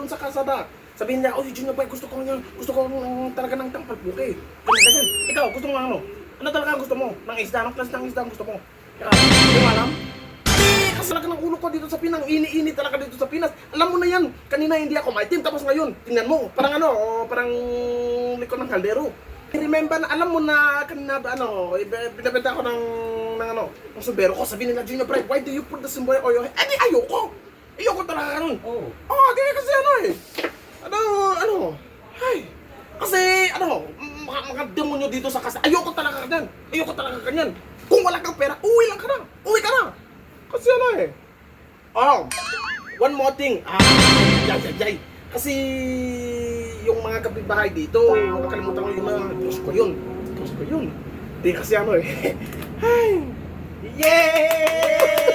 dun sa kasada. Sabihin niya, oh, Junior Boy, gusto ko talaga ng tampalpuki. Ganyan. Ikaw, gusto mo ano? Ano talaga gusto mo? Ng isda, ng klase ng isda gusto mo? Hindi mo alam? Kasi talaga ng ulo ko dito sa Pinas, ini-ini talaga dito sa Pinas. Alam mo na yan, kanina hindi ako maitim, tapos ngayon, tingnan mo, parang ano, parang likod ng kaldero. Remember na, alam mo na kanina ano, binabenta ako ng sombrero ko. Sabi nila, Junior Boy, why do you put the sombrero on your head? Eh di ayoko! Ayoko talaga nun. Oh, di kasi ano eh. Ano, ay, kasi ano, mga demonyo dito sa casa. Ayoko talaga ganyan. Ayoko talaga ganyan. Kung wala kang pera, uwi lang ka na. Uwi ka na. Kasi ano eh. Oh, one more thing. Jay. Kasi yung mga kapitbahay dito, nakalimutan ko yung mga Diyos ko yun. Di kasi ano eh. Ay, yay!